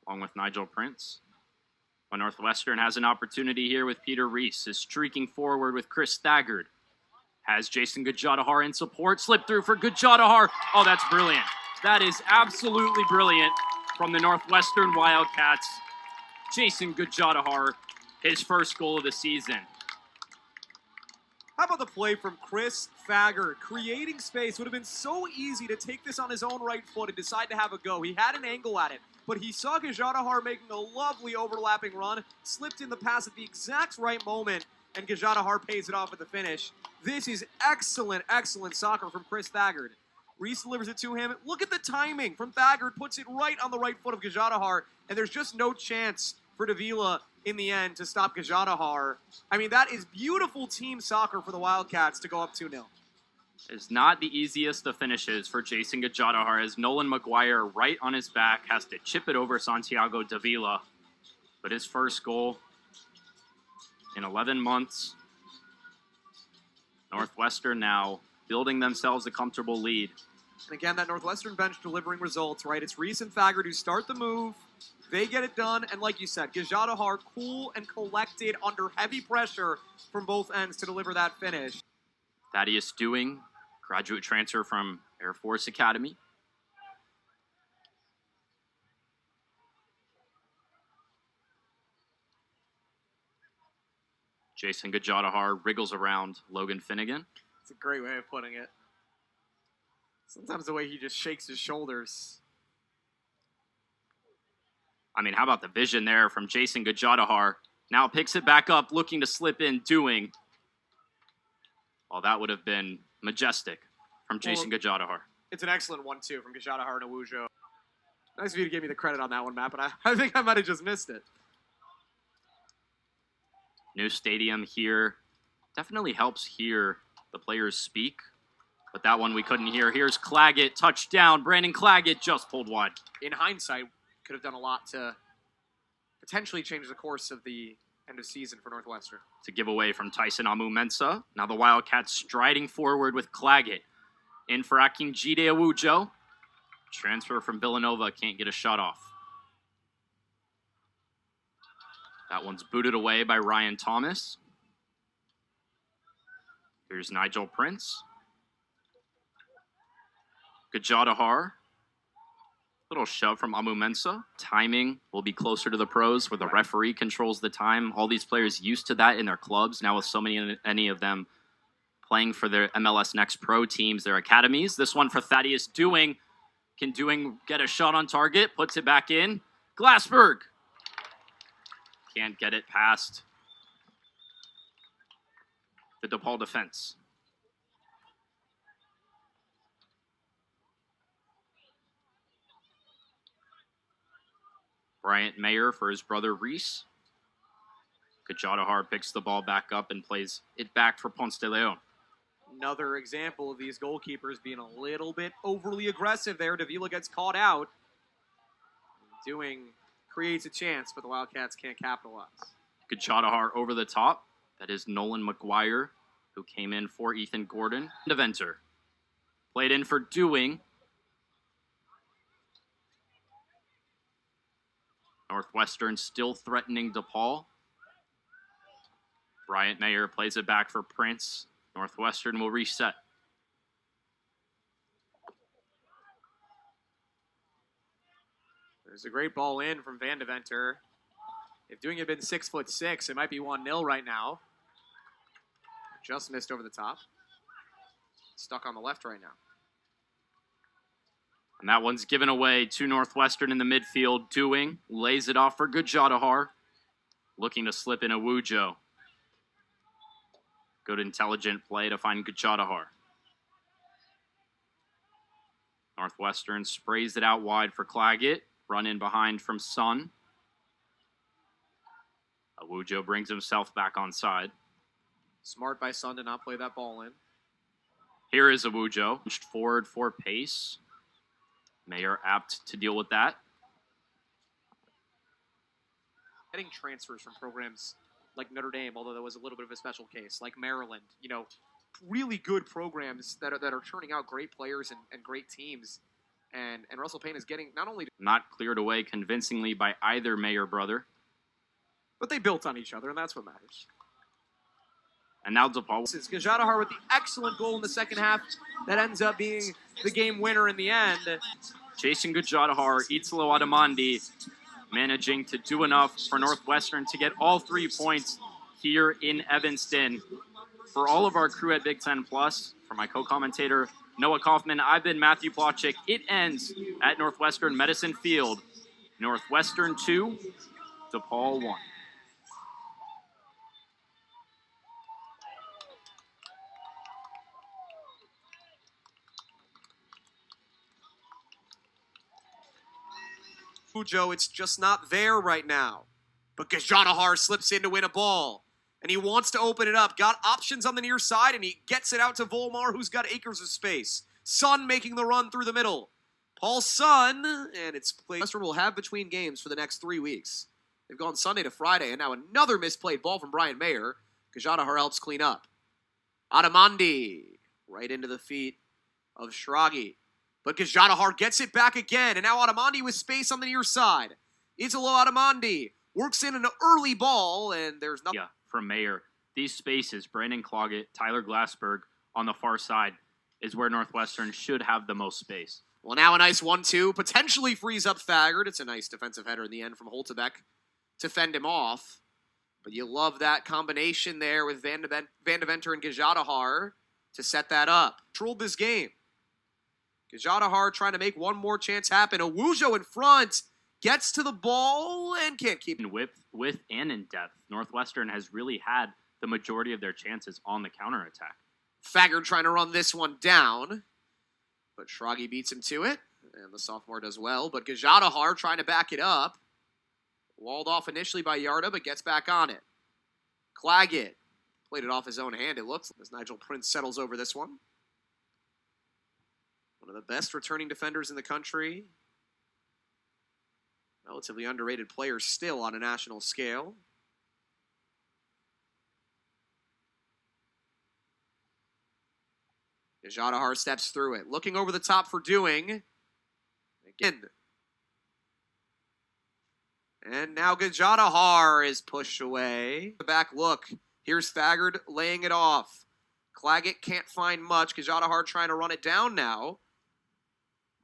along with Nigel Prince. But Northwestern has an opportunity here with Peter Reese, is streaking forward with Chris Thagard. Has Jason Gajadhar in support, slip through for Gajadhar. Oh, that's brilliant. That is absolutely brilliant from the Northwestern Wildcats. Jason Gajadhar, his first goal of the season. How about the play from Chris Thagard? Creating space. Would have been so easy to take this on his own right foot and decide to have a go. He had an angle at it, but he saw Gajadhar making a lovely overlapping run, slipped in the pass at the exact right moment, and Gajadhar pays it off at the finish. This is excellent, excellent soccer from Chris Thagard. Reese delivers it to him. Look at the timing from Thagard. Puts it right on the right foot of Gajadhar, and there's just no chance for Davila in the end to stop Gajadhar. I mean, that is beautiful team soccer for the Wildcats to go up 2-0. It's not the easiest of finishes for Jason Gajadhar as Nolan McGuire, right on his back, has to chip it over Santiago Davila. But his first goal in 11 months. Northwestern now building themselves a comfortable lead. And again, that Northwestern bench delivering results, right? It's Reese and Thagard who start the move. They get it done, and like you said, Gajadhar cool and collected under heavy pressure from both ends to deliver that finish. Thaddeus Dewing, graduate transfer from Air Force Academy. Jason Gajadhar wriggles around Logan Finnegan. It's a great way of putting it. Sometimes the way he just shakes his shoulders. I mean, how about the vision there from Jason Gajadhar? Now picks it back up, looking to slip in, Dewing. Well, that would have been majestic from Jason Gajadhar. It's an excellent one, too, from Gajadhar and Awujo. Nice of you to give me the credit on that one, Matt, but I think I might have just missed it. New stadium here. Definitely helps hear the players speak. But that one we couldn't hear. Here's Claggett, touchdown. Brandon Claggett just pulled wide. In hindsight, could have done a lot to potentially change the course of the end of season for Northwestern. It's a giveaway from Tyson Amu-Mensah. Now the Wildcats striding forward with Claggett. In for Akinjide Awujo. Transfer from Villanova, can't get a shot off. That one's booted away by Ryan Thomas. Here's Nigel Prince. Gajadhar. Little shove from Amu-Mensah. Timing will be closer to the pros where the referee controls the time. All these players used to that in their clubs. Now with so many of them playing for their MLS Next Pro teams, their academies. This one for Thaddeus Dewing. Can Dewing get a shot on target? Puts it back in. Glassberg. Can't get it past the DePaul defense. Bryant Mayer for his brother Reese. Gajadhar picks the ball back up and plays it back for Ponce de Leon. Another example of these goalkeepers being a little bit overly aggressive there. Davila gets caught out. Dewing creates a chance, but the Wildcats can't capitalize. Gajadhar over the top. That is Nolan McGuire, who came in for Ethan Gordon. Deventer. Played in for Dewing. Northwestern still threatening DePaul. Bryant Mayer plays it back for Prince. Northwestern will reset. There's a great ball in from Van Deventer. If Dewing had been 6'6", it might be 1-0 right now. Just missed over the top. Stuck on the left right now. And that one's given away to Northwestern in the midfield. Dewing lays it off for Gajadhar. Looking to slip in Awujo. Good intelligent play to find Gajadhar. Northwestern sprays it out wide for Claggett. Run in behind from Sun. Awujo brings himself back on side. Smart by Sun to not play that ball in. Here is Awujo. Pushed forward for pace. Mayer apt to deal with that. Getting transfers from programs like Notre Dame, although that was a little bit of a special case, like Maryland, you know, really good programs that are turning out great players and great teams. And Russell Payne is getting not only, Not cleared away convincingly by either Mayer brother. but they built on each other, and that's what matters. And now DePaul. This is Gajadhar with the excellent goal in the second half that ends up being the game winner in the end. Jason Gajadhar, Itzlo Adamandi managing to do enough for Northwestern to get all 3 points here in Evanston. For all of our crew at Big Ten Plus, for my co-commentator Noah Kaufman, I've been Matthew Plotchick. It ends at Northwestern Medicine Field. Northwestern 2, DePaul 1. Joe, it's just not there right now. But Gajadhar slips in to win a ball. And he wants to open it up. Got options on the near side, and he gets it out to Volmar, who's got acres of space. Sun making the run through the middle. Paul Sun, and it's played. Western will have between games for the next 3 weeks. They've gone Sunday to Friday, and now another misplayed ball from Brian Mayer. Gajadhar helps clean up. Adamandi, right into the feet of Shragi. But Gajadhar gets it back again, and now Adamandi with space on the near side. Italo Adamandi works in an early ball, and there's nothing. Yeah, from Mayer. These spaces, Brandon Cloggett, Tyler Glassberg on the far side, is where Northwestern should have the most space. Well, now a nice 1-2, potentially frees up Thagard. It's a nice defensive header in the end from Holtebeck to fend him off. But you love that combination there with Van de Venter and Gajadhar to set that up. Controlled this game. Gajadhar trying to make one more chance happen. Owujo in front, gets to the ball and can't keep it. Width and in depth, Northwestern has really had the majority of their chances on the counterattack. Thagard trying to run this one down, but Shragi beats him to it, and the sophomore does well. But Gajadhar trying to back it up. Walled off initially by Yarda, but gets back on it. Claggett played it off his own hand, it looks, as Nigel Prince settles over this one. One of the best returning defenders in the country. Relatively underrated player still on a national scale. Gajadhar steps through it. Looking over the top for doing. Again. And now Gajadhar is pushed away. The back look. Here's Thagard laying it off. Claggett can't find much. Gajadhar trying to run it down now.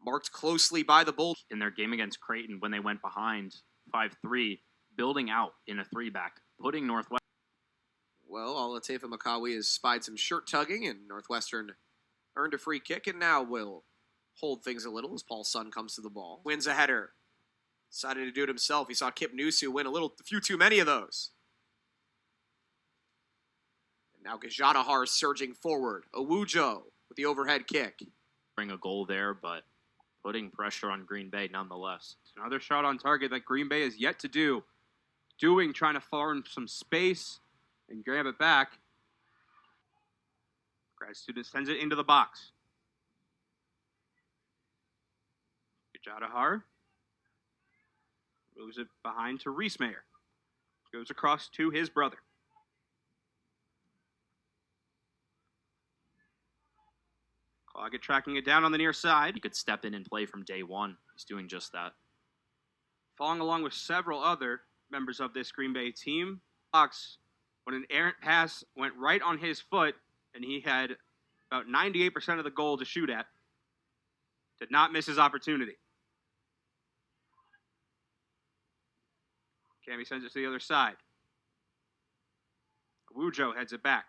Marked closely by the Bull. In their game against Creighton, when they went behind 5-3, building out in a 3-back, putting Northwestern. Well, Olatefa Makawi has spied some shirt tugging, and Northwestern earned a free kick, and now will hold things a little as Paul Sun comes to the ball. Wins a header. Decided to do it himself. He saw Kip Nusu win a few too many of those. And now Gajadhar surging forward. Owujo with the overhead kick. Bring a goal there, but putting pressure on Green Bay nonetheless. Another shot on target that Green Bay has yet to do. Trying to farm some space and grab it back. Grad student sends it into the box. Gajadhar moves it behind to Reese Mayer. Goes across to his brother. Cloggett tracking it down on the near side. He could step in and play from day one. He's doing just that. Following along with several other members of this Green Bay team. Fox, when an errant pass went right on his foot, and he had about 98% of the goal to shoot at, did not miss his opportunity. Cammy sends it to the other side. Owujo heads it back.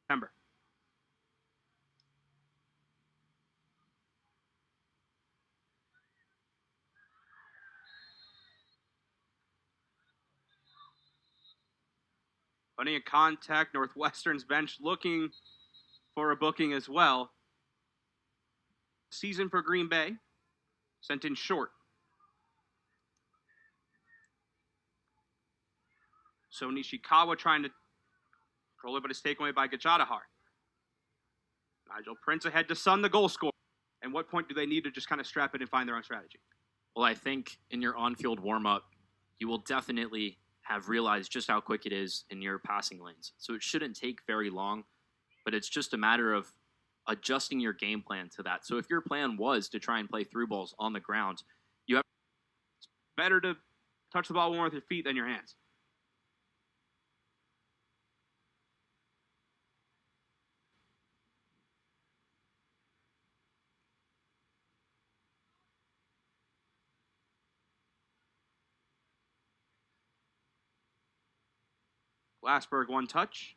September. Plenty of contact. Northwestern's bench looking for a booking as well. Season for Green Bay. Sent in short. So Nishikawa trying to control it, but it's taken away by Gajadhar. Nigel Prince ahead to Sun, the goal scorer. And what point do they need to just kind of strap it and find their own strategy? Well, I think in your on-field warm-up, you will definitely have realized just how quick it is in your passing lanes. So it shouldn't take very long, but it's just a matter of adjusting your game plan to that. So if your plan was to try and play through balls on the ground, you have Better to touch the ball more with your feet than your hands. Glassberg, one touch.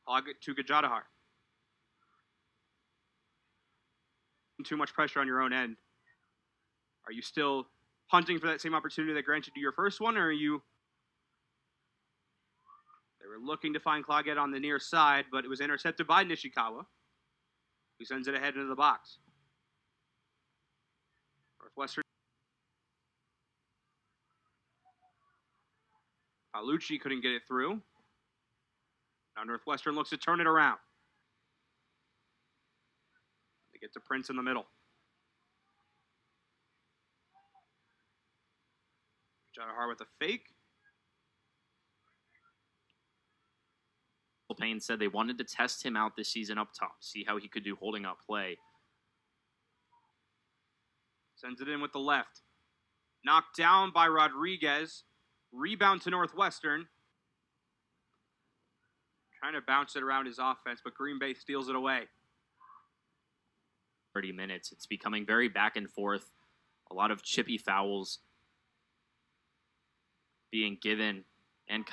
Hog it to Gajadhar. Too much pressure on your own end. Are you still hunting for that same opportunity that granted you your first one, or are you... They were looking to find Claggett on the near side, but it was intercepted by Nishikawa, who sends it ahead into the box. Northwestern. Paolucci couldn't get it through. Now Northwestern looks to turn it around. They get to Prince in the middle. Gajadhar with a fake. Payne said they wanted to test him out this season up top, see how he could do holding up play. Sends it in with the left. Knocked down by Rodriguez. Rebound to Northwestern. Trying to bounce it around his offense, but Green Bay steals it away. 30 minutes. It's becoming very back and forth. A lot of chippy fouls being given and